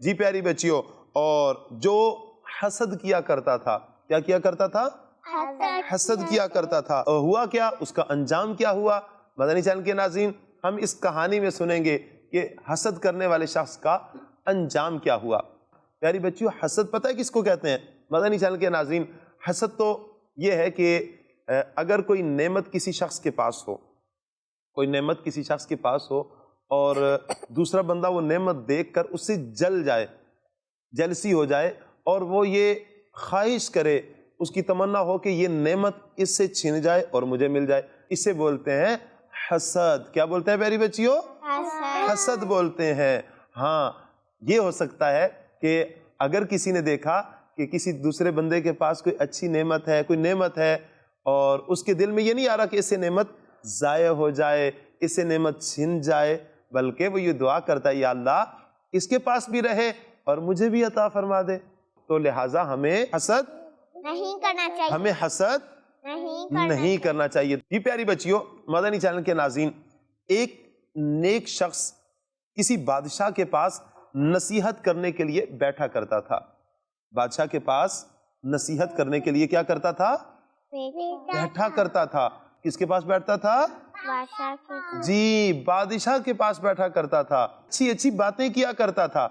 جی پیاری بچیوں، اور جو حسد کیا کرتا تھا، کیا کیا کرتا تھا؟ حسد کیا کرتا تھا، اور ہوا کیا؟ اس کا انجام کیا ہوا؟ مدنی چینل کے ناظرین، ہم اس کہانی میں سنیں گے کہ حسد کرنے والے شخص کا انجام کیا ہوا۔ پیاری بچیوں، حسد پتہ ہے کس کو کہتے ہیں؟ مدنی چینل کے ناظرین، حسد تو یہ ہے کہ اگر کوئی نعمت کسی شخص کے پاس ہو، کوئی نعمت کسی شخص کے پاس ہو اور دوسرا بندہ وہ نعمت دیکھ کر اس سے جل جائے، جلسی ہو جائے، اور وہ یہ خواہش کرے، اس کی تمنا ہو کہ یہ نعمت اس سے چھن جائے اور مجھے مل جائے، اسے بولتے ہیں حسد۔ کیا بولتے ہیں پیاری بچیوں؟ حسد بولتے ہیں۔ ہاں، یہ ہو سکتا ہے کہ اگر کسی نے دیکھا کہ کسی دوسرے بندے کے پاس کوئی اچھی نعمت ہے، کوئی نعمت ہے، اور اس کے دل میں یہ نہیں آ رہا کہ اس سے نعمت ضائع ہو جائے، اس سے نعمت چھن جائے، بلکہ وہ یہ دعا کرتا ہے یا اللہ اس کے پاس بھی رہے اور مجھے بھی عطا فرما دے۔ تو لہٰذا ہمیں حسد نہیں کرنا چاہیے، ہمیں حسد نہیں کرنا چاہیے۔ جی پیاری بچیوں، مدنی چینل کے ناظرین، ایک نیک شخص کسی بادشاہ کے پاس نصیحت کرنے کے لیے بیٹھا کرتا تھا۔ بادشاہ کے پاس نصیحت کرنے کے لیے کیا کرتا تھا؟ بیٹھا کرتا تھا۔ کس کے پاس بیٹھتا تھا؟ جی، بادشاہ کے پاس بیٹھا کرتا تھا، اچھی اچھی باتیں کیا کرتا تھا،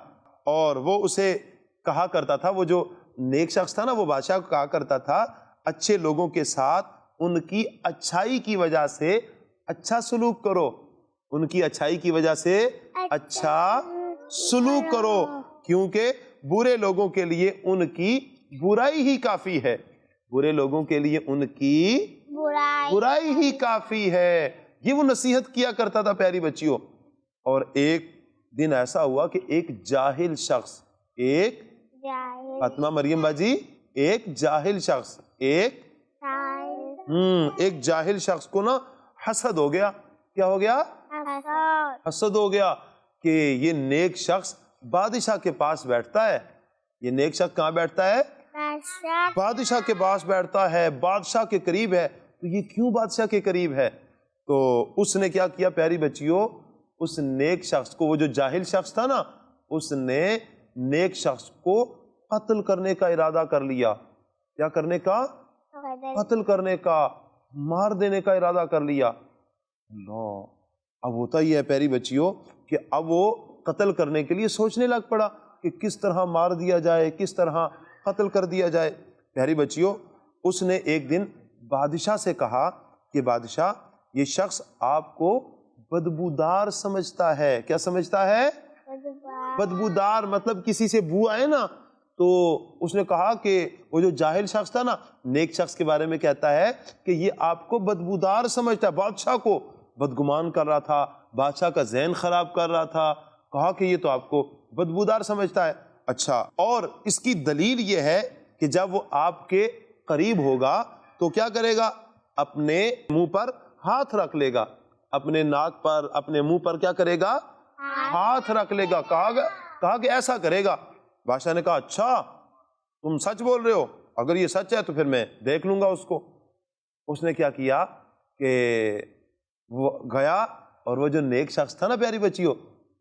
اور وہ اسے کہا کرتا تھا، وہ جو نیک شخص تھا نا، وہ بادشاہ کو کہا کرتا تھا اچھے لوگوں کے ساتھ ان کی اچھائی کی وجہ سے اچھا سلوک کرو، ان کی اچھائی کی وجہ سے اچھا سلوک کرو، کیونکہ برے لوگوں کے لیے ان کی برائی ہی کافی ہے، برے لوگوں کے لیے ان کی برائی ہی کافی ہے۔ یہ وہ نصیحت کیا کرتا تھا پیاری بچیوں۔ اور ایک دن ایسا ہوا کہ ایک جاہل شخص، ایک فاطمہ مریم باجی، ایک جاہل شخص، ایک جاہل شخص کو نا حسد ہو گیا۔ کیا ہو گیا؟ حسد ہو گیا کہ یہ نیک شخص بادشاہ کے پاس بیٹھتا ہے۔ یہ نیک شخص کہاں بیٹھتا ہے؟ بادشاہ کے پاس بیٹھتا ہے، بادشاہ کے قریب ہے، تو یہ کیوں بادشاہ کے قریب ہے؟ تو اس نے کیا کیا پیاری بچیوں؟ اس نیک شخص کو، وہ جو جاہل شخص تھا نا، اس نے نیک شخص کو قتل کرنے کا ارادہ کر لیا۔ کیا کرنے کا؟ قتل کرنے کا، مار دینے کا ارادہ کر لیا۔ اللہ، اب ہوتا ہی ہے پیاری بچیوں کہ اب وہ قتل کرنے کے لیے سوچنے لگ پڑا کہ کس طرح مار دیا جائے، کس طرح قتل کر دیا جائے۔ پیاری بچیوں، اس نے ایک دن بادشاہ سے کہا کہ بادشاہ، یہ شخص آپ کو بدبودار سمجھتا ہے۔ کیا سمجھتا ہے؟ بدبودار، مطلب کسی سے بو آئے نا، تو اس نے کہا کہ وہ جو جاہل شخص تھا نا، نیک شخص کے بارے میں کہتا ہے کہ یہ آپ کو بدبودار سمجھتا ہے، بادشاہ کو بدگمان کر رہا تھا، بادشاہ کا ذہن خراب کر رہا تھا، کہا کہ یہ تو آپ کو بدبودار سمجھتا ہے۔ اچھا، اور اس کی دلیل یہ ہے کہ جب وہ آپ کے قریب ہوگا تو کیا کرے گا؟ اپنے منہ پر ہاتھ رکھ لے گا، اپنے ناک پر، اپنے منہ پر کیا کرے گا؟ ہاتھ رکھ لے گا۔ کہا کہ ایسا کرے گا۔ بادشاہ نے کہا اچھا تم سچ بول رہے ہو، اگر یہ سچ ہے تو پھر میں دیکھ لوں گا اس کو۔ اس نے کیا کیا کہ وہ گیا اور وہ جو نیک شخص تھا نا پیاری بچیوں،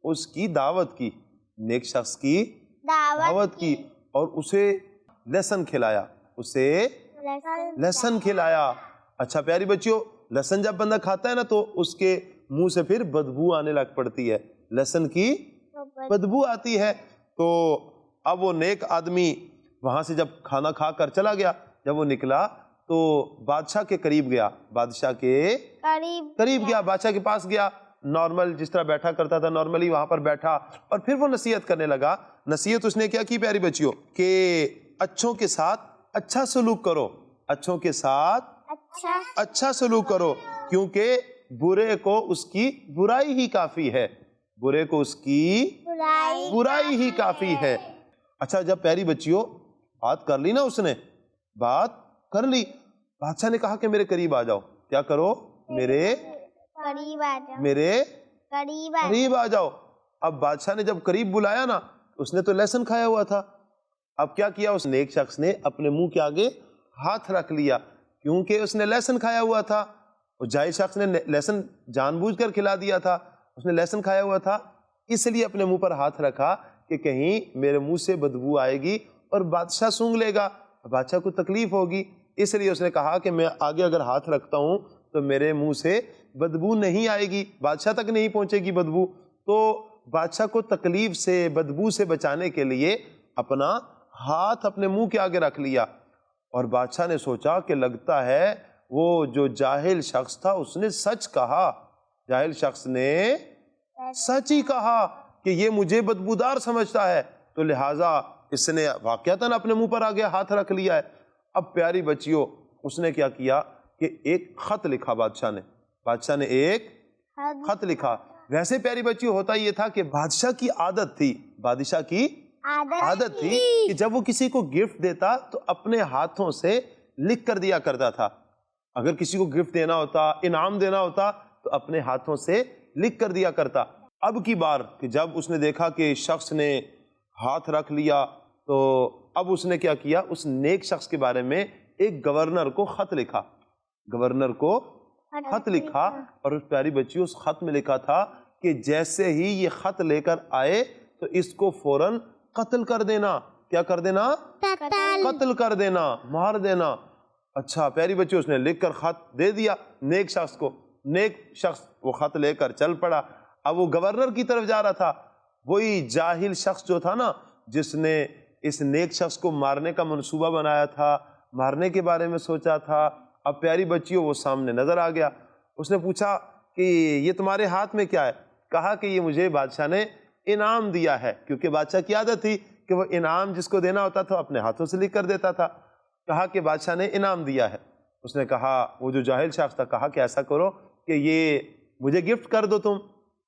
اس کی دعوت کی، نیک شخص کی دعوت کی، اور اسے لہسن کھلایا، اسے لہسن کھلایا۔ اچھا پیاری بچیوں، لہسن جب بندہ کھاتا ہے نا تو اس کے منہ سے پھر بدبو آنے لگ پڑتی ہے، لہسن کی بدبو آتی ہے۔ تو اب وہ نیک آدمی وہاں سے جب کھانا کھا کر چلا گیا، جب وہ نکلا تو بادشاہ کے قریب گیا، بادشاہ کے قریب گیا، بادشاہ کے پاس گیا، نارمل جس طرح بیٹھا کرتا تھا نارملی وہاں پر بیٹھا، اور پھر وہ نصیحت کرنے لگا۔ نصیحت اس نے کیا کی پیاری بچیوں؟ کہ اچھوں کے ساتھ اچھا سلوک کرو، اچھوں کے ساتھ اچھا سلوک کرو، کیونکہ برے کو اس کی برائی ہی کافی ہے، برے کو اس کی برائی ہی کافی ہے۔ اچھا، جب پیاری بچیوں بات کر لی نا، اس نے بات کر لی، بادشاہ نے کہا کہ میرے قریب آ جاؤ۔ کیا کرو؟ میرے قریب آ جاؤ۔ اب بادشاہ نے جب قریب بلایا نا، اس نے تو لہسن کھایا ہوا تھا، اب کیا کیا اس نیک شخص نے؟ اپنے منہ کے آگے ہاتھ رکھ لیا، کیونکہ اس نے لہسن کھایا ہوا تھا۔ اور جاہل شخص نے لہسن جان بوجھ کر کھلا دیا تھا، اس نے لہسن کھایا ہوا تھا، اس لیے اپنے منہ پر ہاتھ رکھا کہ کہیں میرے منہ سے بدبو آئے گی اور بادشاہ سونگھ لے گا، بادشاہ کو تکلیف ہوگی، اس لیے اس نے کہا کہ میں آگے اگر ہاتھ رکھتا ہوں تو میرے منہ سے بدبو نہیں آئے گی، بادشاہ تک نہیں پہنچے گی بدبو۔ تو بادشاہ کو تکلیف سے، بدبو سے بچانے کے لیے اپنا ہاتھ اپنے منہ کے آگے رکھ لیا، اور بادشاہ نے سوچا کہ لگتا ہے وہ جو جاہل شخص تھا اس نے سچ کہا، جاہل شخص نے سچ ہی کہا کہ یہ مجھے بدبودار سمجھتا ہے، تو لہٰذا اس نے واقعتاً اپنے منہ پر آگے ہاتھ رکھ لیا ہے۔ اب پیاری بچیوں، اس نے کیا کیا کہ ایک خط لکھا بادشاہ نے ایک خط لکھا۔ ویسے پیاری بچیوں ہوتا یہ تھا کہ بادشاہ کی عادت تھی کہ جب وہ کسی کو گفٹ دیتا تو اپنے ہاتھوں سے لکھ کر دیا کرتا تھا، اگر کسی کو گفٹ دینا ہوتا، انعام دینا ہوتا تو اپنے ہاتھوں سے لکھ کر دیا کرتا۔ اب کی بار کہ جب اس نے دیکھا کہ شخص نے ہاتھ رکھ لیا تو اب اس نے کیا کیا، اس نیک شخص کے بارے میں ایک گورنر کو خط لکھا، اور اس پیاری بچی اس خط میں لکھا تھا کہ جیسے ہی یہ خط لے کر آئے تو اس کو فوراً قتل کر دینا۔ کیا کر دینا؟ قتل کر دینا، مار دینا۔ اچھا پیاری بچی، اس نے لکھ کر خط دے دیا نیک شخص کو، نیک شخص وہ خط لے کر چل پڑا۔ اب وہ گورنر کی طرف جا رہا تھا، وہی جاہل شخص جو تھا نا، جس نے اس نیک شخص کو مارنے کا منصوبہ بنایا تھا، مارنے کے بارے میں سوچا تھا، اب پیاری بچیوں وہ سامنے نظر آ گیا۔ اس نے پوچھا کہ یہ تمہارے ہاتھ میں کیا ہے؟ کہا کہ یہ مجھے بادشاہ نے انعام دیا ہے، کیونکہ بادشاہ کی عادت تھی کہ وہ انعام جس کو دینا ہوتا تھا اپنے ہاتھوں سے لکھ کر دیتا تھا۔ کہا کہ بادشاہ نے انعام دیا ہے۔ اس نے کہا، وہ جو جاہل شخص تھا، کہا کہ ایسا کرو کہ یہ مجھے گفٹ کر دو، تم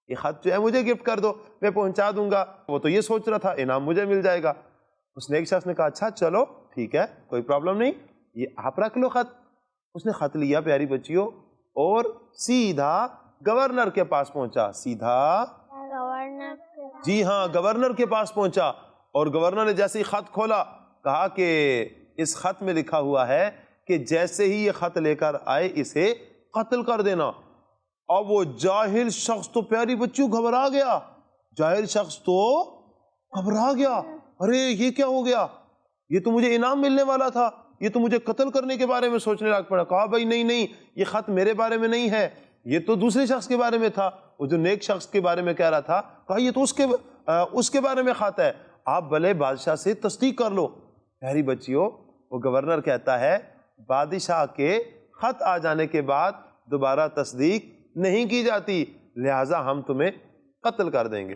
یہ خط جو ہے مجھے گفٹ کر دو، میں پہنچا دوں گا۔ وہ تو یہ سوچ رہا تھا انعام مجھے مل جائے گا۔ اس نے ایک شخص نے کہا اچھا چلو ٹھیک ہے، کوئی پرابلم نہیں، یہ آپ رکھ لو خط۔ اس نے خط لیا پیاری بچیوں اور سیدھا گورنر کے پاس پہنچا، جی ہاں گورنر کے پاس پہنچا، اور گورنر نے جیسے ہی خط کھولا کہا کہ اس خط میں لکھا ہوا ہے کہ جیسے ہی یہ خط لے کر آئے اسے قتل کر دینا۔ اب وہ جاہل شخص تو پیاری بچیوں گھبرا گیا، ارے یہ کیا ہو گیا، یہ تو مجھے انعام ملنے والا تھا، یہ تو مجھے قتل کرنے کے بارے میں سوچنے لگ پڑا۔ کہا بھائی نہیں، یہ خط میرے بارے میں نہیں ہے، یہ تو دوسرے شخص کے بارے میں تھا، وہ جو نیک شخص کے بارے میں کہہ رہا تھا۔ کہا یہ تو اس کے بارے میں خط ہے، آپ بھلے بادشاہ سے تصدیق کر لو۔ پیاری بچیوں، وہ گورنر کہتا ہے بادشاہ کے خط آ جانے کے بعد دوبارہ تصدیق نہیں کی جاتی، لہٰذا ہم تمہیں قتل کر دیں گے۔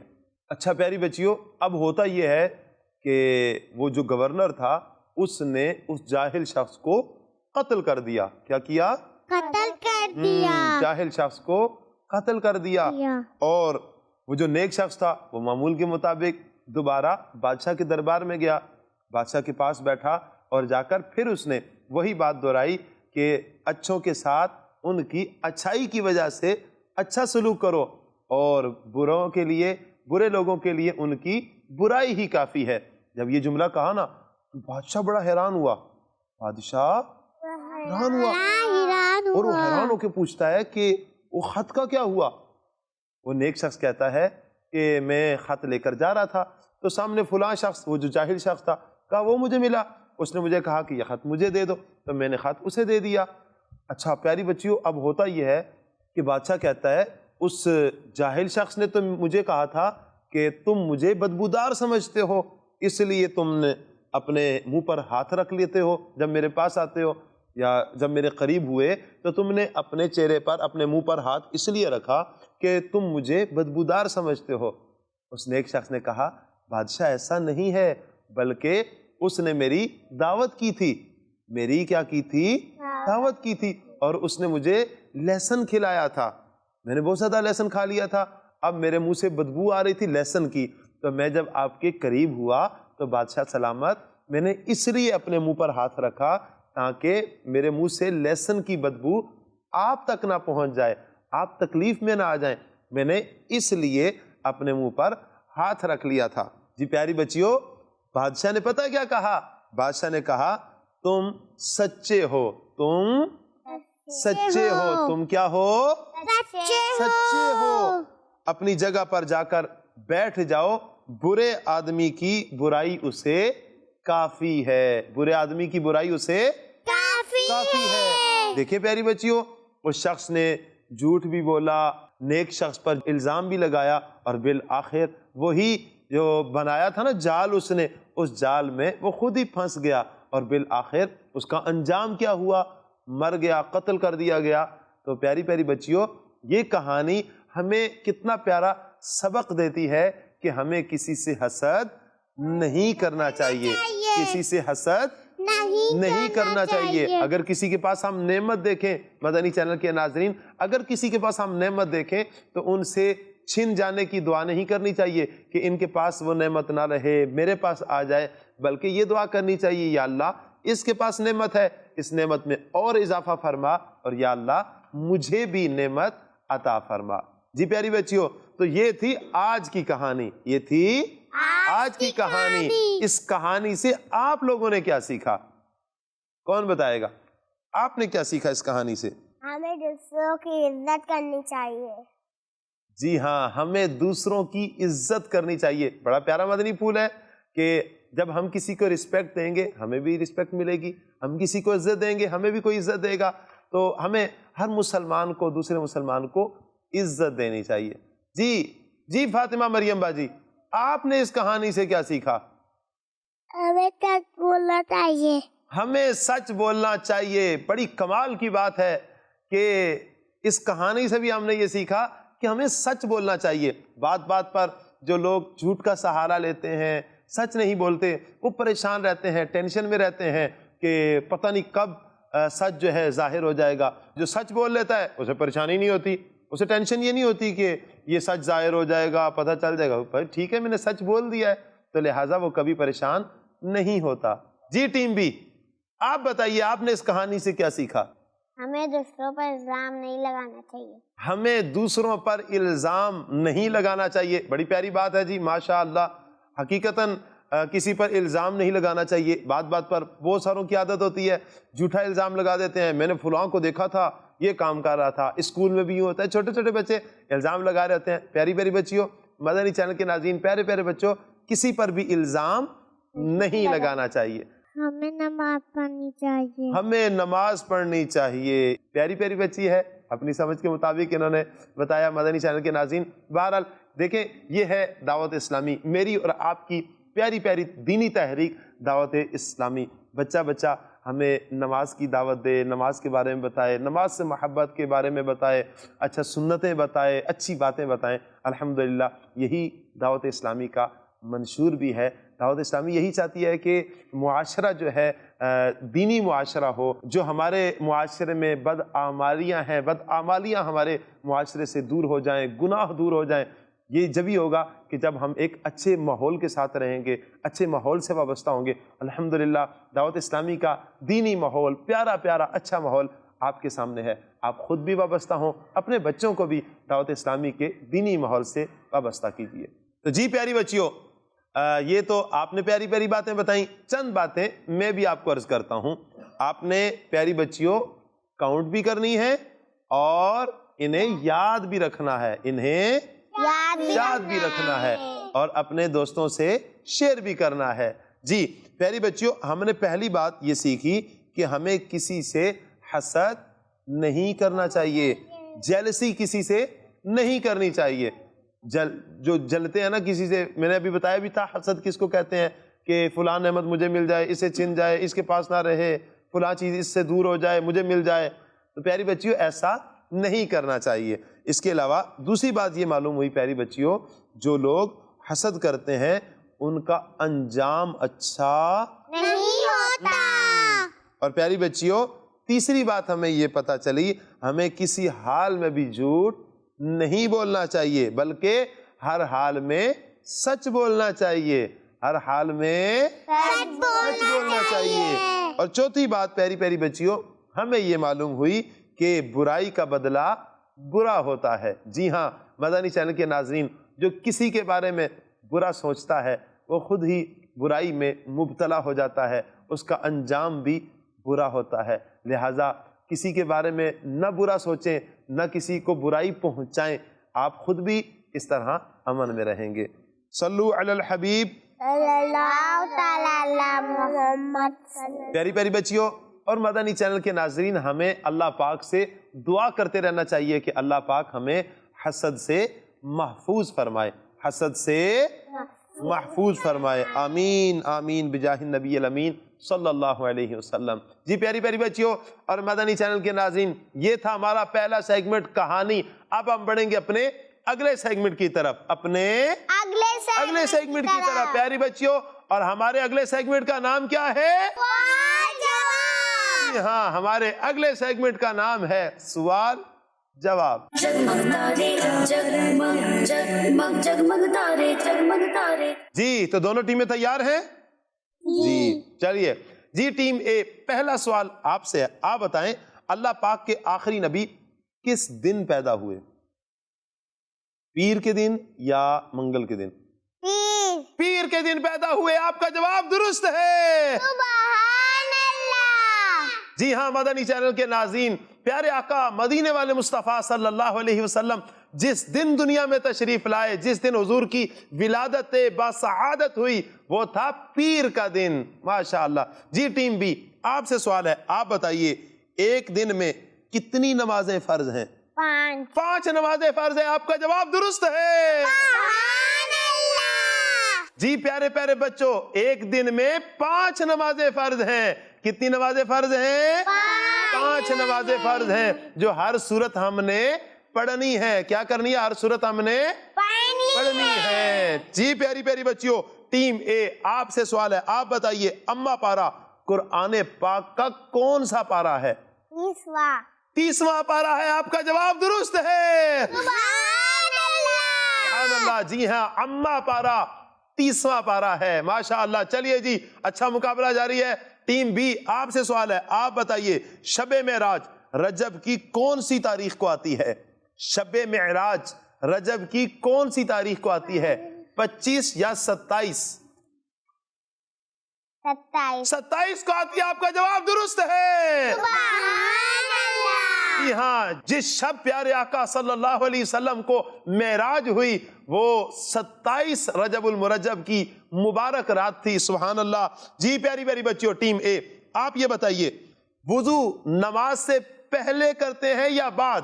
اچھا پیاری بچیوں، اب ہوتا یہ ہے کہ وہ جو گورنر تھا اس نے اس جاہل شخص کو قتل کر دیا۔ کیا کیا؟ قتل کر دیا۔ جاہل شخص کو قتل کر دیا، اور وہ جو نیک شخص تھا وہ معمول کے مطابق دوبارہ بادشاہ کے دربار میں گیا، بادشاہ کے پاس بیٹھا اور جا کر پھر اس نے وہی بات دہرائی کہ اچھوں کے ساتھ ان کی اچھائی کی وجہ سے اچھا سلوک کرو، اور بروں کے لیے، برے لوگوں کے لیے ان کی برائی ہی کافی ہے۔ جب یہ جملہ کہا نا تو بادشاہ بڑا حیران ہوا، اور وہ حیران ہو کے پوچھتا ہے کہ وہ خط کا کیا ہوا؟ وہ نیک شخص کہتا ہے کہ میں خط لے کر جا رہا تھا تو سامنے فلاں شخص، وہ جو جاہل شخص تھا، کہا وہ مجھے ملا، اس نے مجھے کہا کہ یہ خط مجھے دے دو، تو میں نے خط اسے دے دیا۔ اچھا پیاری بچیوں، اب ہوتا یہ ہے کہ بادشاہ کہتا ہے اس جاہل شخص نے تو مجھے کہا تھا کہ تم مجھے بدبودار سمجھتے ہو، اس لیے تم نے اپنے منہ پر ہاتھ رکھ لیتے ہو جب میرے پاس آتے ہو، یا جب میرے قریب ہوئے تو تم نے اپنے چہرے پر، اپنے منہ پر ہاتھ اس لیے رکھا کہ تم مجھے بدبودار سمجھتے ہو۔ اس نے ایک شخص نے کہا بادشاہ ایسا نہیں ہے، بلکہ اس نے میری دعوت کی تھی، میری کیا کی تھی؟ دعوت کی تھی، اور اس نے مجھے لہسن کھلایا تھا، میں نے بہت زیادہ لہسن کھا لیا تھا، اب میرے منہ سے بدبو آ رہی تھی لہسن کی، تو میں جب آپ کے قریب ہوا تو بادشاہ سلامت، میں نے اس لیے اپنے منہ پر ہاتھ رکھا تاکہ میرے منہ سے لہسن کی بدبو آپ تک نہ پہنچ جائے، آپ تکلیف میں نہ آ جائیں، میں نے اس لیے اپنے منہ پر ہاتھ رکھ لیا تھا۔ جی پیاری بچیوں، بادشاہ نے پتہ کیا کہا؟ بادشاہ نے کہا تم سچے ہو، تم سچے ہو، تم کیا ہو؟ سچے ہو۔ اپنی جگہ پر جا کر بیٹھ جاؤ برے آدمی کی برائی اسے کافی ہے، برے آدمی کی برائی اسے کافی ہے۔ دیکھیں پیاری بچیوں، اس شخص نے جھوٹ بھی بولا، نیک شخص پر الزام بھی لگایا، اور بالآخر وہی جو بنایا تھا نا جال، اس جال میں وہ خود ہی پھنس گیا، اور بالآخر اس کا انجام کیا ہوا؟ مر گیا، قتل کر دیا گیا۔ تو پیاری پیاری بچیوں، یہ کہانی ہمیں کتنا پیارا سبق دیتی ہے کہ ہمیں کسی سے حسد نہیں کرنا چاہیے، کسی سے حسد نہیں کرنا چاہیے۔ اگر کسی کے پاس ہم نعمت دیکھیں، مدنی چینل کے ناظرین، اگر کسی کے پاس ہم نعمت دیکھیں تو ان سے چھن جانے کی دعا نہیں کرنی چاہیے کہ ان کے پاس وہ نعمت نہ رہے، میرے پاس آ جائے، بلکہ یہ دعا کرنی چاہیے، یا اللہ اس کے پاس نعمت ہے، اس نعمت میں اور اضافہ فرما، اور یا اللہ مجھے بھی نعمت عطا فرما۔ جی پیاری بچیوں، تو یہ تھی آج کی کہانی، یہ تھی آج کی کہانی۔ اس کہانی سے آپ لوگوں نے کیا سیکھا؟ کون بتائے گا؟ آپ نے کیا سیکھا اس کہانی سے؟ ہمیں دوسروں کی عزت کرنی چاہیے۔ جی ہاں، ہمیں دوسروں کی عزت کرنی چاہیے۔ بڑا پیارا مدنی پھول ہے کہ جب ہم کسی کو رسپیکٹ دیں گے ہمیں بھی رسپیکٹ ملے گی، ہم کسی کو عزت دیں گے ہمیں بھی کوئی عزت دے گا۔ تو ہمیں ہر مسلمان کو دوسرے مسلمان کو عزت دینی چاہیے۔ جی فاطمہ مریم باجی، آپ نے اس کہانی سے کیا سیکھا؟ ہمیں سچ بولنا چاہیے۔ ہمیں سچ بولنا چاہیے۔ بڑی کمال کی بات ہے کہ اس کہانی سے بھی ہم نے یہ سیکھا کہ ہمیں سچ بولنا چاہیے۔ بات بات پر جو لوگ جھوٹ کا سہارا لیتے ہیں، سچ نہیں بولتے، وہ پریشان رہتے ہیں، ٹینشن میں رہتے ہیں کہ پتہ نہیں کب سچ جو ہے ظاہر ہو جائے گا۔ جو سچ بول لیتا ہے اسے پریشانی نہیں ہوتی، اسے ٹینشن یہ نہیں ہوتی کہ یہ سچ ظاہر ہو جائے گا، پتہ چل جائے گا، بھائی ٹھیک ہے میں نے سچ بول دیا ہے، تو لہٰذا وہ کبھی پریشان نہیں ہوتا۔ جی ٹیم بی، آپ بتائیے آپ نے اس کہانی سے کیا سیکھا؟ ہمیں دوسروں پر الزام نہیں لگانا چاہیے۔ ہمیں دوسروں پر الزام نہیں لگانا چاہیے۔ بڑی پیاری بات ہے جی، ماشاء اللہ۔ حقیقتاً کسی پر الزام نہیں لگانا چاہیے۔ بات بات پر بہت ساروں کی عادت ہوتی ہے، جھوٹا الزام لگا دیتے ہیں، میں نے فلاں کو دیکھا تھا یہ کام کر رہا تھا، اسکول میں بھی یوں ہوتا ہے، چھوٹے چھوٹے بچے الزام لگا رہتے ہیں۔ پیاری پیاری بچیوں، مدنی چینل کے ناظرین، پیارے پیارے بچوں، کسی پر بھی الزام نہیں لگانا چاہیے۔ ہمیں نماز پڑھنی چاہیے۔ ہمیں نماز پڑھنی چاہیے۔ پیاری پیاری بچی ہے، اپنی سمجھ کے مطابق انہوں نے بتایا مدنی چینل کے ناظرین۔ بہرحال دیکھیں، یہ ہے دعوت اسلامی، میری اور آپ کی پیاری پیاری دینی تحریک دعوت اسلامی۔ بچہ بچہ ہمیں نماز کی دعوت دے، نماز کے بارے میں بتائے، نماز سے محبت کے بارے میں بتائے، اچھا سنتیں بتائے، اچھی باتیں بتائیں۔ الحمدللہ یہی دعوت اسلامی کا منشور بھی ہے۔ دعوت اسلامی یہی چاہتی ہے کہ معاشرہ جو ہے دینی معاشرہ ہو، جو ہمارے معاشرے میں بدعمالیاں ہیں، بدعمالیاں ہمارے معاشرے سے دور ہو جائیں، گناہ دور ہو جائیں۔ یہ جبھی ہوگا کہ جب ہم ایک اچھے ماحول کے ساتھ رہیں گے، اچھے ماحول سے وابستہ ہوں گے۔ الحمدللہ دعوت اسلامی کا دینی ماحول، پیارا پیارا اچھا ماحول آپ کے سامنے ہے۔ آپ خود بھی وابستہ ہوں، اپنے بچوں کو بھی دعوت اسلامی کے دینی ماحول سے وابستہ کیجیے۔ تو جی پیاری بچیوں، یہ تو آپ نے پیاری پیاری باتیں بتائیں، چند باتیں میں بھی آپ کو عرض کرتا ہوں۔ آپ نے پیاری بچیوں کاؤنٹ بھی کرنی ہے اور انہیں یاد بھی رکھنا ہے، انہیں یاد بھی رکھنا ہے، اور اپنے دوستوں سے شیئر بھی کرنا ہے۔ جی پیاری بچیوں، ہم نے پہلی بات یہ سیکھی کہ ہمیں کسی سے حسد نہیں کرنا چاہیے، جیلسی کسی سے نہیں کرنی چاہیے۔ جو جلتے ہیں نا کسی سے، میں نے ابھی بتایا بھی تھا حسد کس کو کہتے ہیں، کہ فلاں نعمت مجھے مل جائے، اسے چھن جائے، اس کے پاس نہ رہے، فلاں چیز اس سے دور ہو جائے، مجھے مل جائے۔ تو پیاری بچیوں ایسا نہیں کرنا چاہیے۔ اس کے علاوہ دوسری بات یہ معلوم ہوئی پیاری بچیوں، جو لوگ حسد کرتے ہیں ان کا انجام اچھا نہیں ہوتا۔ اور پیاری بچیوں تیسری بات ہمیں یہ پتہ چلی، ہمیں کسی حال میں بھی جھوٹ نہیں بولنا چاہیے، بلکہ ہر حال میں سچ بولنا چاہیے، ہر حال میں سچ بولنا چاہیے۔ اور چوتھی بات پیاری پیاری بچیوں، ہمیں یہ معلوم ہوئی کہ برائی کا بدلہ برا ہوتا ہے۔ جی ہاں مدنی چینل کے ناظرین، جو کسی کے بارے میں برا سوچتا ہے وہ خود ہی برائی میں مبتلا ہو جاتا ہے، اس کا انجام بھی برا ہوتا ہے۔ لہٰذا کسی کے بارے میں نہ برا سوچیں، نہ کسی کو برائی پہنچائیں، آپ خود بھی اس طرح امن میں رہیں گے۔ صلو علی الحبیب صلی اللہ تعالی علی محمد پیاری پیاری بچیوں اور مدنی چینل کے ناظرین، ہمیں اللہ پاک سے دعا کرتے رہنا چاہیے کہ اللہ پاک ہمیں حسد سے محفوظ فرمائے، حسد سے محفوظ فرمائے، آمین آمین بجاہ النبی الامین صلی اللہ علیہ وسلم۔ جی پیاری پیاری بچیوں اور مدنی چینل کے ناظرین، یہ تھا ہمارا پہلا سیگمنٹ کہانی۔ اب ہم بڑھیں گے اپنے اگلے سیگمنٹ کی طرف، اپنے اگلے سیگمنٹ کی طرف پیاری بچیوں، اور ہمارے اگلے سیگمنٹ کا نام کیا ہے؟ ہاں، ہمارے اگلے سیگمنٹ کا نام ہے سوال جواب۔ جگمگ تارے جگمگ جگمگ جگمگ تارے جگمگ تارے۔ جی تو دونوں ٹیمیں تیار ہیں؟ جی چلیے جی، ٹیم اے پہلا سوال آپ سے ہے، آپ بتائیں اللہ پاک کے آخری نبی کس دن پیدا ہوئے؟ پیر کے دن یا منگل کے دن؟ پیر کے دن پیدا ہوئے، آپ کا جواب درست ہے۔ سبحان اللہ۔ جی ہاں مدنی چینل کے ناظرین، پیارے آقا مدینے والے مصطفیٰ صلی اللہ علیہ وسلم جس دن دنیا میں تشریف لائے، جس دن حضور کی ولادت باسعادت ہوئی، وہ تھا پیر کا دن۔ ماشاءاللہ۔ جی ٹیم بی، آپ سے سوال ہے، آپ بتائیے ایک دن میں کتنی نمازیں فرض ہیں؟ 5 نمازیں فرض ہیں، آپ کا جواب درست ہے۔ جی پیارے پیارے بچوں، ایک دن میں 5 نمازیں فرض ہیں۔ کتنی نمازیں فرض ہیں؟ 5 نمازیں فرض ہیں، جو ہر صورت ہم نے پڑھنی ہے۔ کیا کرنی ہے؟ ہر صورت ہم نے پڑھنی ہے۔ جی پیاری پیاری بچیوں، ٹیم اے آپ سے سوال ہے، آپ بتائیے اما پارہ قرآن پاک کا کون سا پارہ ہے؟ 30واں پارہ ہے، آپ کا جواب درست ہے۔ سبحان اللہ۔ جی ہاں، اما پارہ 30واں پارہ ہے، ماشاءاللہ۔ چلیے جی، اچھا مقابلہ جاری ہے۔ ٹیم بی آپ سے سوال ہے، آپ بتائیے شب معراج رجب کی کون سی تاریخ کو آتی ہے؟ شب معراج رجب کی کون سی تاریخ کو آتی ہے؟ 25 یا 27؟ 27 کو آتی ہے، آپ کا جواب درست ہے۔ جی ہاں، جس شب پیارے آقا صلی اللہ علیہ وسلم کو معراج ہوئی وہ 27 رجب المرجب کی مبارک رات تھی۔ سبحان اللہ۔ جی پیاری پیاری بچیوں، ٹیم اے آپ یہ بتائیے وضو نماز سے پہلے کرتے ہیں یا بعد؟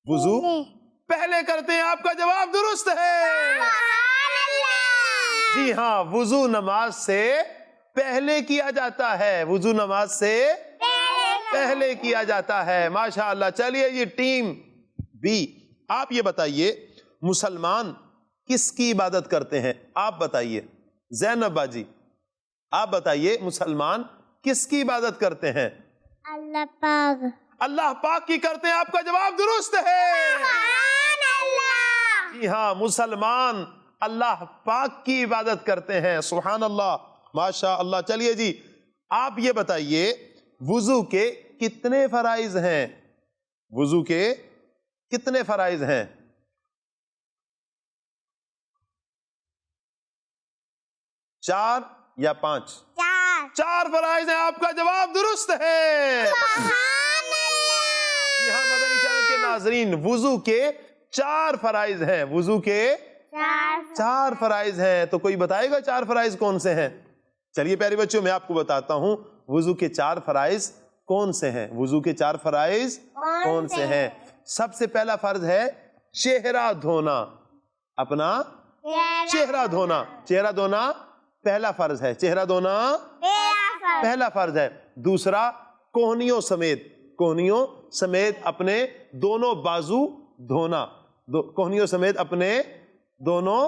وضو پہلے کرتے ہیں، آپ کا جواب درست ہے۔ جی ہاں، وضو نماز سے پہلے کیا جاتا ہے، وضو نماز سے پہلے کیا جاتا ہے، ماشاءاللہ۔ چلیے جی ٹیم بی آپ یہ بتائیے مسلمان کس کی عبادت کرتے ہیں؟ آپ بتائیے زینب باجی، آپ بتائیے مسلمان کس کی عبادت کرتے ہیں؟ اللہ پاک۔ اللہ پاک کی کرتے ہیں، آپ کا جواب درست ہے۔ جی ہاں، مسلمان اللہ پاک کی عبادت کرتے ہیں، سبحان اللہ، ماشاء اللہ۔ چلیے جی آپ یہ بتائیے وضو کے کتنے فرائض ہیں؟ وضو کے کتنے فرائض ہیں؟ 4 یا 5؟ 4 فرائض ہیں، آپ کا جواب درست ہے۔ جی ہاں مدنی چینل کے ناظرین، وضو کے 4 فرائض ہیں، وضو کے 4 فرائض ہیں۔ تو کوئی بتائے گا 4 فرائض کون سے ہیں؟ چلیے پیارے بچوں، میں آپ کو بتاتا ہوں وضو کے 4 فرائض کون سے ہیں۔ وضو کے 4 فرائض کون سے ہیں؟ سب سے پہلا فرض ہے چہرہ دھونا، اپنا چہرہ دھونا۔ چہرہ دھونا پہلا فرض ہے، چہرہ دھونا پہلا فرض ہے۔ دوسرا کوہنیوں سمیت اپنے دونوں بازو دھونا، کوہنیوں سمیت اپنے دونوں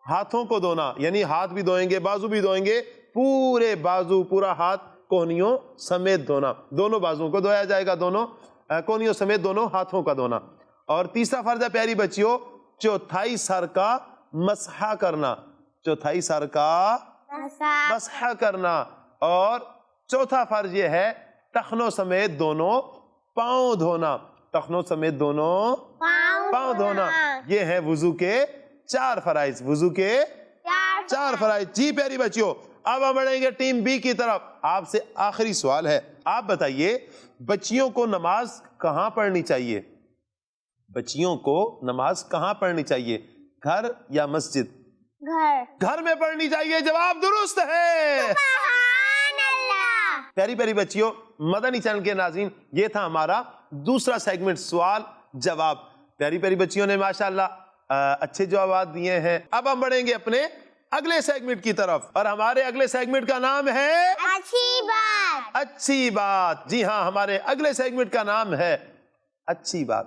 ہاتھوں کو دھونا، یعنی ہاتھ بھی دھوئیں گے، بازو بھی دھوئیں گے، پورے بازو پورا ہاتھ کوہنیوں سمیت دھونا، دونوں بازوؤں کو دھویا جائے گا، دونوں کوہنیوں سمیت دونوں ہاتھوں کا دھونا۔ اور تیسرا فرض ہے پیاری بچیوں چوتھائی سر کا مسح کرنا، چوتھائی سر کا مسح کرنا۔ اور چوتھا فرض یہ ہے ٹخنوں سمیت دونوں پاؤں دھونا، ٹخنوں سمیت دونوں پاؤں دھونا۔ یہ ہیں وضو کے 4 فرائض، وضو کے 4 فرائض۔ جی پیاری بچیوں، اب ہم بڑھیں گے ٹیم بی کی طرف۔ آپ سے آخری سوال ہے، آپ بتائیے بچیوں کو نماز کہاں پڑھنی چاہیے؟ بچیوں کو نماز کہاں پڑھنی چاہیے، گھر یا مسجد؟ گھر گھر میں پڑھنی چاہیے، جواب درست ہے۔ سبحان اللہ۔ پیاری پیاری بچیوں، مدنی چینل کے ناظرین، یہ تھا ہمارا دوسرا سیگمنٹ سوال جواب۔ پیاری پیاری بچیوں نے ماشاءاللہ اچھے جوابات دیے ہیں۔ اب ہم بڑھیں گے اپنے اگلے سیگمنٹ کی طرف، اور ہمارے اگلے سیگمنٹ کا نام ہے اچھی بات۔ اچھی بات۔ جی ہاں، ہمارے اگلے سیگمنٹ کا نام ہے اچھی بات۔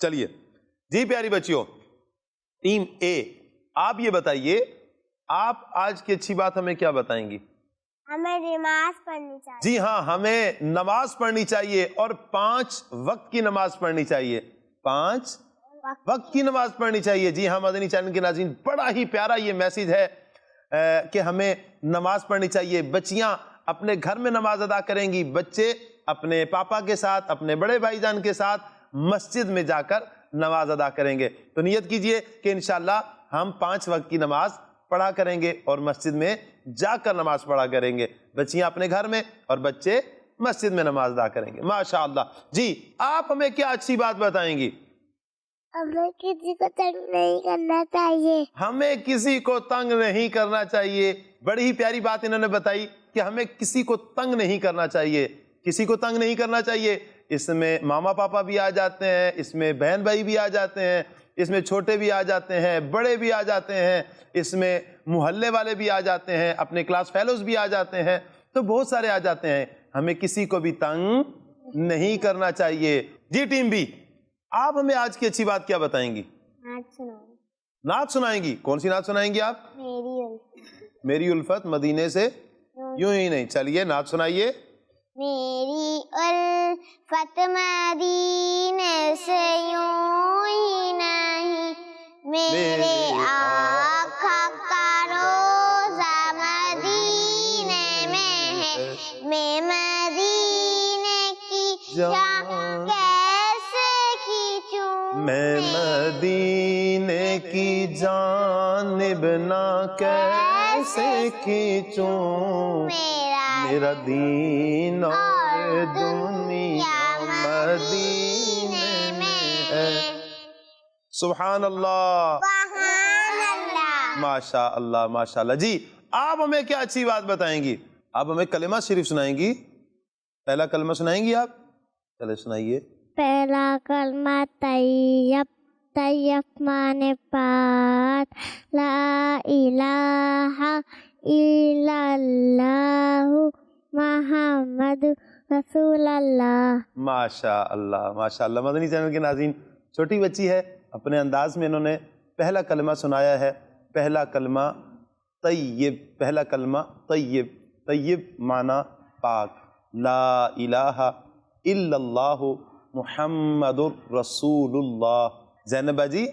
چلیے جی پیاری بچیوں، ٹیم اے، آپ یہ بتائیے، آپ آج کی اچھی بات ہمیں کیا بتائیں گی؟ ہمیں نماز پڑھنی چاہیے۔ جی ہاں، ہمیں نماز پڑھنی چاہیے، اور 5 وقت کی نماز پڑھنی چاہیے۔ 5 وقت کی نماز پڑھنی چاہیے۔ جی ہاں مدنی چینل کے ناظرین، بڑا ہی پیارا یہ میسج ہے کہ ہمیں نماز پڑھنی چاہیے۔ بچیاں اپنے گھر میں نماز ادا کریں گی، بچے اپنے پاپا کے ساتھ، اپنے بڑے بھائی جان کے ساتھ مسجد میں جا کر نماز ادا کریں گے۔ تو نیت کیجئے کہ انشاءاللہ ہم 5 وقت کی نماز پڑھا کریں گے، اور مسجد میں جا کر نماز پڑھا کریں گے۔ بچیاں اپنے گھر میں اور بچے مسجد میں نماز ادا کریں گے، ماشاءاللہ۔ جی آپ ہمیں کیا اچھی بات بتائیں گی؟ ہمیں کسی کو تنگ نہیں کرنا چاہیے۔ ہمیں کسی کو تنگ نہیں کرنا چاہیے۔ بڑی ہی پیاری بات انہوں نے بتائی کہ ہمیں کسی کو تنگ نہیں کرنا چاہیے، کسی کو تنگ نہیں کرنا چاہیے۔ اس میں ماما پاپا بھی آ جاتے ہیں، اس میں بہن بھائی بھی آ جاتے ہیں، اس میں چھوٹے بھی آ جاتے ہیں، بڑے بھی آ جاتے ہیں، اس میں محلے والے بھی آ جاتے ہیں، اپنے کلاس فیلوز بھی آ جاتے ہیں، تو بہت سارے آ جاتے ہیں۔ ہمیں کسی کو بھی تنگ نہیں کرنا چاہیے۔ جی ٹیم بی، آپ ہمیں آج کی اچھی بات کیا بتائیں گی؟ نعت سنائیں گی؟ کون سی نعت سنائیں گی آپ؟ میری الفت مدینے سے یوں ہی نہیں۔ چلیے نعت سنائیے۔ میری الفت مدینے سے یوں ہی نہیں، میرے آقا کا روزہ مدینے میں ہے، میں مدینے کی جان کیسے کھینچوں، میں مدینے کی جانب نہ کیسے کھینچوں، میرا دین اور دنیا مدینے میں ہے۔ سبحان اللہ، سبحان اللہ۔ ماشاء اللہ ماشاء اللہ۔ جی آپ ہمیں کیا اچھی بات بتائیں گی؟ آپ ہمیں کلمہ شریف سنائیں گی؟ پہلا کلمہ سنائیں گی آپ؟ چلے سنائیے۔ پہلا کلمہ طیب، طیب مانے پاک، لا الہ الا اللہ محمد رسول اللہ۔ ماشاء اللہ ماشاء اللہ۔ مدنی چینل کے ناظرین، چھوٹی بچی ہے، اپنے انداز میں انہوں نے پہلا کلمہ سنایا ہے۔ پہلا کلمہ طیب، پہلا کلمہ طیب، طیب معنی پاک، لا الہ الا اللہ محمد رسول اللہ۔ زینب باجی،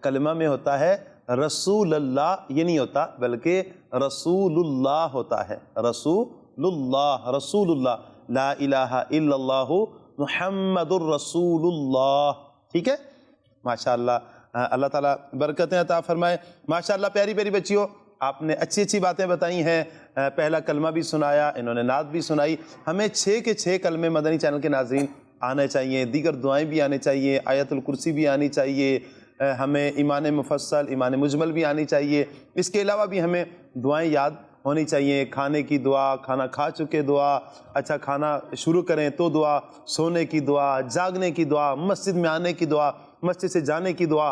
کلمہ میں ہوتا ہے رسول اللہ، یہ نہیں ہوتا، بلکہ رسول اللہ ہوتا ہے، رسول اللہ، رسول اللہ، لا الہ الا اللہ محمد الرسول اللہ۔ ٹھیک ہے، ماشاءاللہ، اللہ تعالیٰ برکتیں عطا فرمائے۔ ماشاءاللہ پیاری پیاری بچیوں، آپ نے اچھی اچھی باتیں بتائی ہیں، پہلا کلمہ بھی سنایا، انہوں نے نعت بھی سنائی۔ ہمیں 6 کے 6 کلمے مدنی چینل کے ناظرین آنے چاہیے، دیگر دعائیں بھی آنے چاہیے، آیت الکرسی بھی آنی چاہیے، ہمیں ایمان مفصل، ایمان مجمل بھی آنی چاہیے۔ اس کے علاوہ بھی ہمیں دعائیں یاد ہونی چاہیے، کھانے کی دعا، کھانا کھا چکے دعا، اچھا کھانا شروع کریں تو دعا، سونے کی دعا، جاگنے کی دعا، مسجد میں آنے کی دعا، مسجد سے جانے کی دعا۔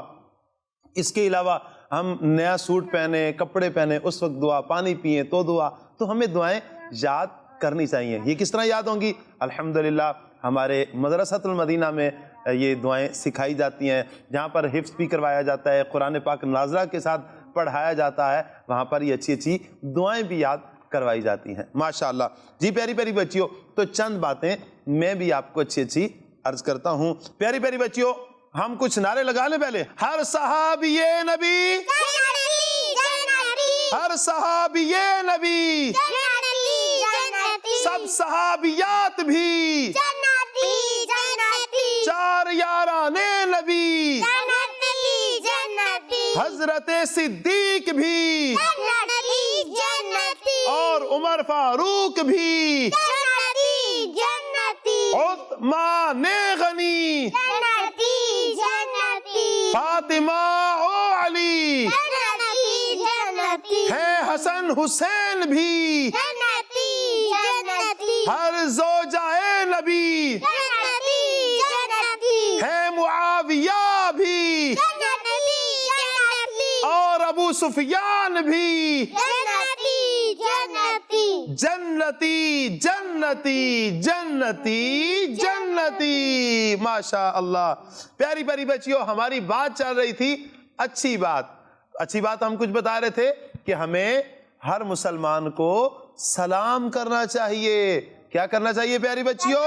اس کے علاوہ ہم نیا سوٹ پہنے، کپڑے پہنے اس وقت دعا، پانی پئیں تو دعا۔ تو ہمیں دعائیں یاد کرنی چاہیے۔ یہ کس طرح یاد ہوں گی؟ الحمدللہ ہمارے مدرسۃ المدینہ میں یہ دعائیں سکھائی جاتی ہیں، جہاں پر حفظ بھی کروایا جاتا ہے، قرآن پاک نازلہ کے ساتھ پڑھایا جاتا ہے، وہاں پر یہ اچھی اچھی دعائیں بھی یاد کروائی جاتی ہیں، ماشاءاللہ۔ جی پیاری پیاری بچیوں، تو چند باتیں میں بھی آپ کو اچھی اچھی عرض کرتا ہوں۔ پیاری پیاری بچیوں، ہم کچھ نعرے لگا لیں پہلے۔ ہر صحابی نبی، ہر صحابی نبی، سب صحابیات بھی، 4 یاران نبی، حضرت صدیق بھی، اور عمر فاروق بھی، عثمان غنی، فاطمہ او علی، جنتی جنتی ہے حسن حسین بھی، جنتی جنتی ہر زوجہ نبی، جنتی جنتی ہے معاویہ بھی، جنتی جنتی اور ابو سفیان بھی، جنتی جنتی جنتی جنتی جنتی جنتی. ماشاء اللہ. پیاری پیاری بچیوں، ہماری بات چل رہی تھی اچھی بات ہم کچھ بتا رہے تھے کہ ہمیں ہر مسلمان کو سلام کرنا چاہیے. کیا کرنا چاہیے پیاری بچیوں؟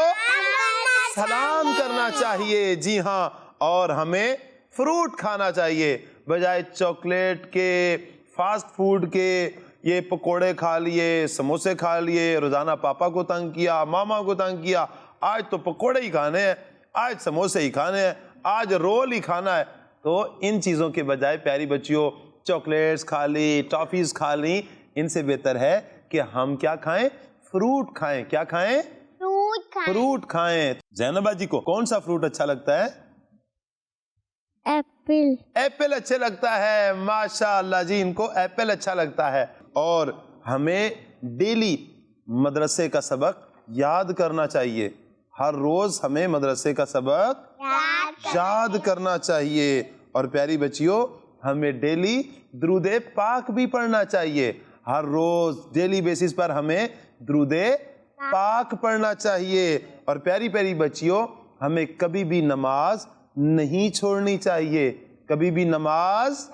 سلام کرنا چاہیے. جی ہاں. اور ہمیں فروٹ کھانا چاہیے بجائے چاکلیٹ کے، فاسٹ فوڈ کے. یہ پکوڑے کھا لیے، سموسے کھا لیے، روزانہ پاپا کو تنگ کیا، ماما کو تنگ کیا، آج تو پکوڑے ہی کھانے ہیں، آج سموسے ہی کھانے ہیں، آج رول ہی کھانا ہے. تو ان چیزوں کے بجائے پیاری بچیوں چاکلیٹس کھا لی، ٹافیز کھا لی، ان سے بہتر ہے کہ ہم کیا کھائیں؟ فروٹ کھائیں. کیا کھائیں؟ فروٹ کھائیں. زینبہ جی کو کون سا فروٹ اچھا لگتا ہے؟ ایپل. ایپل اچھا لگتا ہے. ماشاء اللہ جی، ان کو ایپل اچھا لگتا ہے. اور ہمیں ڈیلی مدرسے کا سبق یاد کرنا چاہیے. ہر روز ہمیں مدرسے کا سبق یاد کرنا چاہیے. اور پیاری بچیوں، ہمیں ڈیلی درود پاک بھی پڑھنا چاہیے. ہر روز ڈیلی بیسس پر ہمیں درود پاک پڑھنا چاہیے. اور پیاری پیاری بچیوں، ہمیں کبھی بھی نماز نہیں چھوڑنی چاہیے. کبھی بھی نماز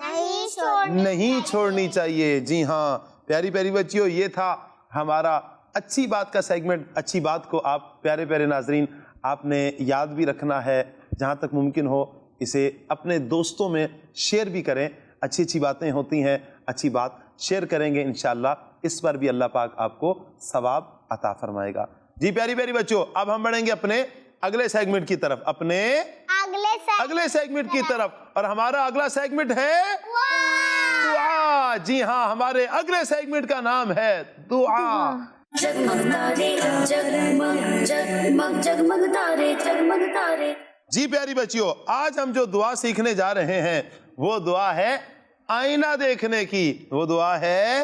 نہیں چھوڑنی چاہیے. جی ہاں پیاری پیاری بچیوں، یہ تھا ہمارا اچھی بات کا سیگمنٹ. اچھی بات کو آپ پیارے پیارے ناظرین آپ نے یاد بھی رکھنا ہے. جہاں تک ممکن ہو اسے اپنے دوستوں میں شیئر بھی کریں. اچھی اچھی باتیں ہوتی ہیں، اچھی بات شیئر کریں گے انشاءاللہ. اس پر بھی اللہ پاک آپ کو ثواب عطا فرمائے گا. جی پیاری پیاری بچوں، اب ہم بڑھیں گے اپنے اگلے سیگمنٹ کی طرف، اپنے اگلے سیگمنٹ کی طرف. اور ہمارا اگلا سیگمنٹ ہے دعا. جی ہاں، ہمارے اگلے سیگمنٹ کا نام ہے دعا. جگمگ تارے جگمگ جگمگ جگمگ تارے جگمگ تارے. جی پیاری بچیوں، آج ہم جو دعا سیکھنے جا رہے ہیں وہ دعا ہے آئینہ دیکھنے کی. وہ دعا ہے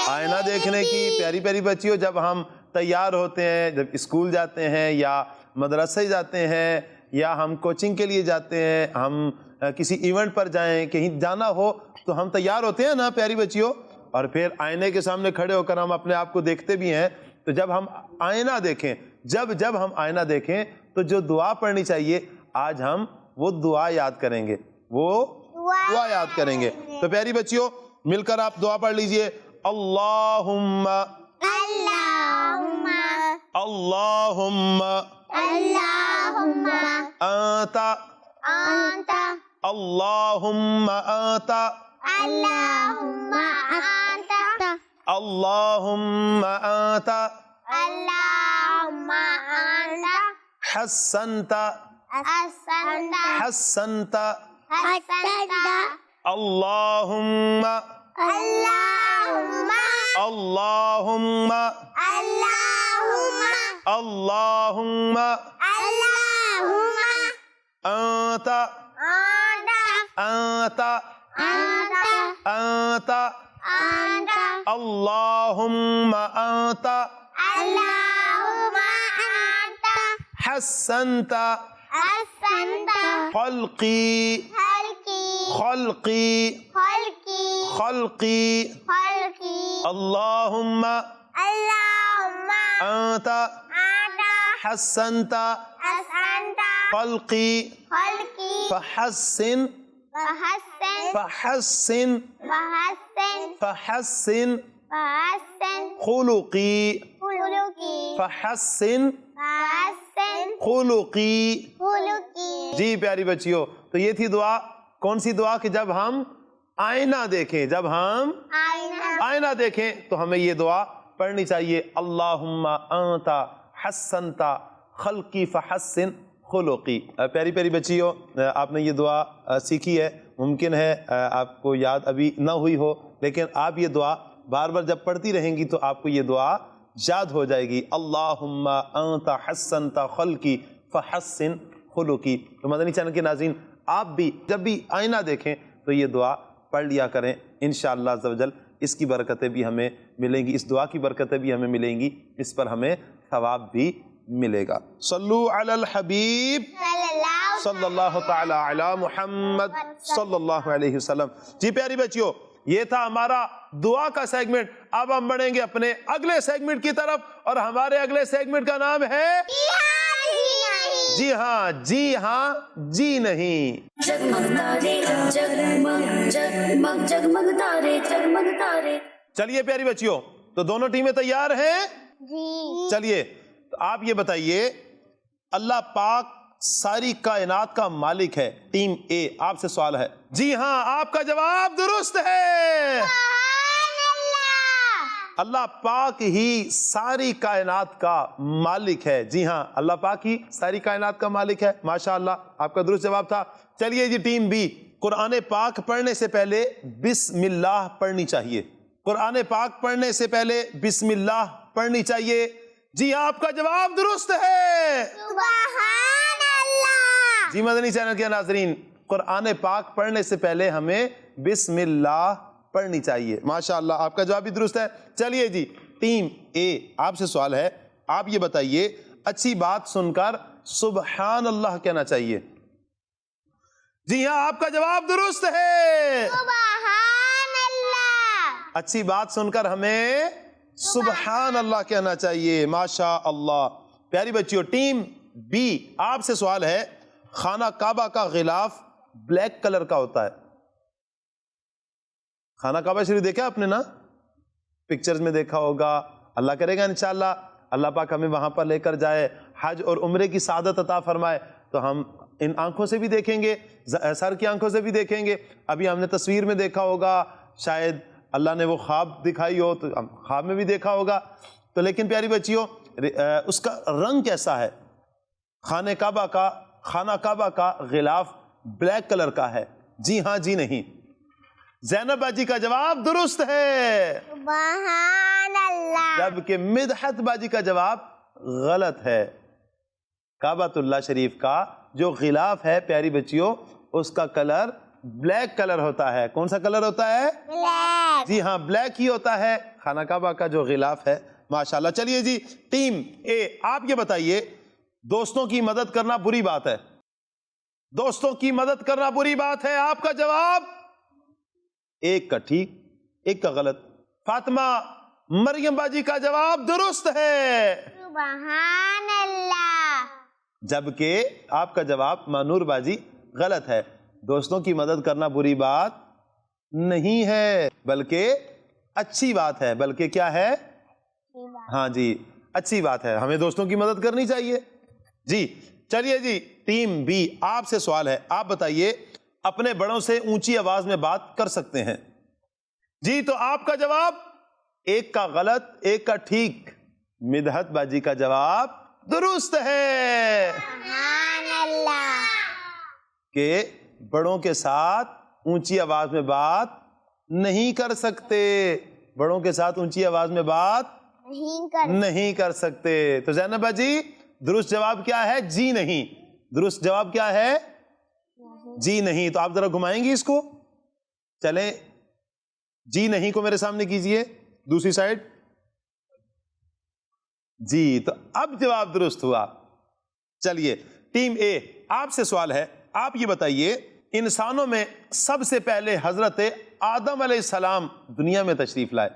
آئینہ دیکھنے کی. پیاری پیاری بچیوں، جب ہم تیار ہوتے ہیں، جب اسکول جاتے ہیں یا مدرسے جاتے ہیں یا ہم کوچنگ کے لیے جاتے ہیں، ہم کسی ایونٹ پر جائیں، کہیں جانا ہو تو ہم تیار ہوتے ہیں نا پیاری بچیوں. اور پھر آئینے کے سامنے کھڑے ہو کر ہم اپنے آپ کو دیکھتے بھی ہیں. تو جب ہم آئینہ دیکھیں، جب ہم آئینہ دیکھیں تو جو دعا پڑھنی چاہیے آج ہم وہ دعا یاد کریں گے. وہ دعا یاد کریں گے. تو پیاری بچیوں مل کر آپ دعا پڑھ لیجئے. اللہم اللہم انت اللہم انت اللہم انت حسنت حسنت اللہم اللہم اللہم انت انت انت اللہم انت حسنت خلقی خلقی خلقی اللہم انت حسنت خلقی فحسن فحسن فحسن خلقی فحسن خلقی. جی پیاری بچیوں، تو یہ تھی دعا. کون سی دعا؟ کہ جب ہم آئینہ دیکھیں، جب ہم آئینہ دیکھیں تو ہمیں یہ دعا پڑھنی چاہیے. اللہم انت حسنت خلقی فحسن خلقی. پیاری پیاری بچیوں، آپ نے یہ دعا سیکھی ہے. ممکن ہے آپ کو یاد ابھی نہ ہوئی ہو، لیکن آپ یہ دعا بار بار جب پڑھتی رہیں گی تو آپ کو یہ دعا یاد ہو جائے گی. اللہم انت حسنت خلقی فحسن خلقی. تو مدنی چینل کے ناظرین، آپ بھی جب بھی آئینہ دیکھیں تو یہ دعا پڑھ لیا کریں، انشاءاللہ عز و جل اس کی برکتیں بھی ہمیں ملیں گی، اس دعا کی برکتیں بھی ہمیں ملیں گی، اس پر ہمیں ثواب بھی ملے گا۔ صلو علی الحبیب صلی اللہ تعالی علی محمد صلی اللہ علیہ وسلم۔ جی پیاری بچیوں، یہ تھا ہمارا دعا کا سیگمنٹ۔ اب ہم بڑھیں گے اپنے اگلے سیگمنٹ کی طرف، اور ہمارے اگلے سیگمنٹ کا نام ہے جی ہاں جی ہاں جی نہیں۔ جگمگ تارے جگمگ جگمگ جگمگ تارے جگمگ تارے۔ چلیے پیاری بچیوں، تو دونوں ٹیمیں تیار ہیں؟ جی چلیے تو آپ یہ بتائیے، اللہ پاک ساری کائنات کا مالک ہے، ٹیم اے آپ سے سوال ہے۔ جی ہاں، آپ کا جواب درست ہے۔ اللہ پاک ہی ساری کائنات کا مالک ہے۔ جی ہاں، اللہ پاک ہی ساری کائنات کا مالک ہے، ماشاءاللہ آپ کا درست جواب تھا۔ چلیے جی ٹیم بی، قرآن پاک پڑھنے سے پہلے بسم اللہ پڑھنی چاہیے، قرآن پاک پڑھنے سے پہلے بسم اللہ پڑھنی چاہیے۔ جی ہاں، آپ کا جواب درست ہے۔ سبحان اللہ۔ جی مدنی چینل کے ناظرین، قرآن پاک پڑھنے سے پہلے ہمیں بسم اللہ پڑھنی چاہیے، ماشاءاللہ آپ کا جواب بھی درست ہے۔ چلیے جی ٹیم اے آپ سے سوال ہے، آپ یہ بتائیے اچھی بات سن کر سبحان اللہ کہنا چاہیے۔ جی ہاں، آپ کا جواب درست ہے۔ سبحان اللہ۔ اچھی بات سن کر ہمیں سبحان اللہ کہنا چاہیے، ماشاء اللہ۔ پیاری بچیوں، ٹیم بی آپ سے سوال ہے، خانہ کعبہ کا غلاف بلیک کلر کا ہوتا ہے۔ خانہ کعبہ شریف دیکھا آپ نے نا، پکچرز میں دیکھا ہوگا، اللہ کرے گا انشاءاللہ اللہ پاک ہمیں وہاں پر لے کر جائے، حج اور عمرے کی سعادت عطا فرمائے، تو ہم ان آنکھوں سے بھی دیکھیں گے، سر کی آنکھوں سے بھی دیکھیں گے۔ ابھی ہم نے تصویر میں دیکھا ہوگا، شاید اللہ نے وہ خواب دکھائی ہو تو ہم خواب میں بھی دیکھا ہوگا، تو لیکن پیاری بچیوں اس کا رنگ کیسا ہے؟ خانہ کعبہ کا غلاف بلیک کلر کا ہے۔ جی ہاں جی نہیں؟ زینب باجی کا جواب درست ہے، سبحان اللہ۔ جبکہ مدحت باجی کا جواب غلط ہے۔ کعبۃ اللہ شریف کا جو غلاف ہے پیاری بچیوں، اس کا کلر بلیک کلر ہوتا ہے۔ کون سا کلر ہوتا ہے؟ بلیک۔ جی ہاں، بلیک ہی ہوتا ہے خانہ کعبہ کا جو غلاف ہے، ماشاءاللہ۔ چلیے جی ٹیم اے آپ یہ بتائیے، دوستوں کی مدد کرنا بری بات ہے، دوستوں کی مدد کرنا بری بات ہے، آپ کا جواب ایک کا ٹھیک ایک کا غلط۔ فاطمہ مریم باجی کا جواب درست ہے، سبحان اللہ۔ جبکہ آپ کا جواب مانور باجی غلط ہے۔ دوستوں کی مدد کرنا بری بات نہیں ہے، بلکہ اچھی بات ہے۔ بلکہ کیا ہے؟ ہاں جی، اچھی بات ہے، ہمیں دوستوں کی مدد کرنی چاہیے۔ جی چلیے جی ٹیم بی آپ سے سوال ہے، آپ بتائیے اپنے بڑوں سے اونچی آواز میں بات کر سکتے ہیں؟ جی تو آپ کا جواب ایک کا غلط ایک کا ٹھیک۔ مدحت باجی کا جواب درست ہے سبحان اللہ۔ کہ بڑوں کے ساتھ اونچی آواز میں بات نہیں کر سکتے، بڑوں کے ساتھ اونچی آواز میں بات نہیں کر سکتے۔ تو زینب باجی درست جواب کیا ہے؟ جی نہیں۔ درست جواب کیا ہے؟ جی نہیں۔ تو آپ ذرا گھمائیں گی اس کو، چلیں جی نہیں کو میرے سامنے کیجئے دوسری سائڈ۔ جی تو اب جواب درست ہوا۔ چلیے ٹیم اے آپ سے سوال ہے، آپ یہ بتائیے انسانوں میں سب سے پہلے حضرت آدم علیہ السلام دنیا میں تشریف لائے۔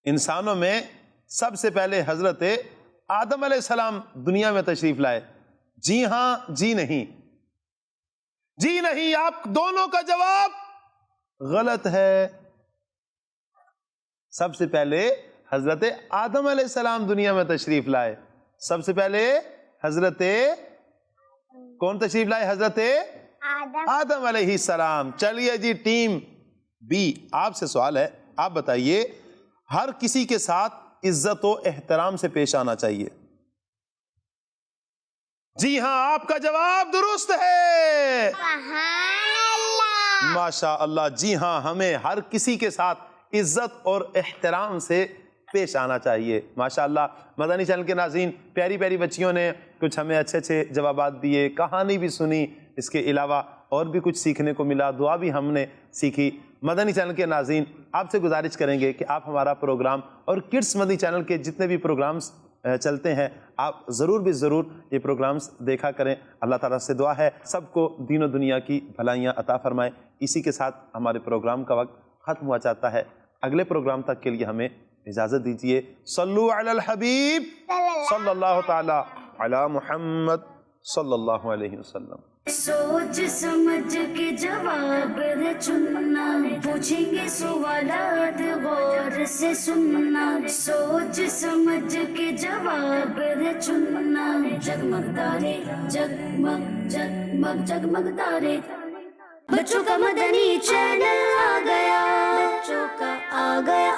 انسانوں میں سب سے پہلے حضرت آدم علیہ السلام دنیا میں تشریف لائے۔ جی ہاں جی نہیں؟ جی نہیں، آپ دونوں کا جواب غلط ہے۔ سب سے پہلے حضرت آدم علیہ السلام دنیا میں تشریف لائے۔ سب سے پہلے حضرت کون تشریف لائے؟ حضرت آدم علیہ السلام۔ چلیے جی ٹیم بی آپ سے سوال ہے، آپ بتائیے ہر کسی کے ساتھ عزت و احترام سے پیش آنا چاہیے۔ جی ہاں، آپ کا جواب درست ہے، سبحان اللہ۔ ماشاء اللہ۔ جی ہاں، ہمیں ہر کسی کے ساتھ عزت اور احترام سے پیش آنا چاہیے، ماشاء اللہ۔ مدنی چینل کے ناظرین، پیاری پیاری بچیوں نے کچھ ہمیں اچھے اچھے جوابات دیے، کہانی بھی سنی، اس کے علاوہ اور بھی کچھ سیکھنے کو ملا، دعا بھی ہم نے سیکھی۔ مدنی چینل کے ناظرین، آپ سے گزارش کریں گے کہ آپ ہمارا پروگرام اور کڈس مدنی چینل کے جتنے بھی پروگرامز چلتے ہیں آپ ضرور بھی ضرور یہ پروگرامز دیکھا کریں۔ اللہ تعالیٰ سے دعا ہے سب کو دین و دنیا کی بھلائیاں عطا فرمائے۔ اسی کے ساتھ ہمارے پروگرام کا وقت ختم ہوا چاہتا ہے، اگلے پروگرام تک کے لیے ہمیں اجازت دیجیے۔ صلو علی الحبیب صلی اللہ تعالی علی محمد صلی اللہ علیہ وسلم۔ سوچ سمجھ کے جواب ہے چننا، پوچھیں گے سوالات غور سے سننا، سوچ سمجھ کے جواب ہے چننا، جگمگ تارے جگمگ جگمگ جگمگ تارے۔ بچوں کا مدنی چینل آ گیا، بچوں کا آ گیا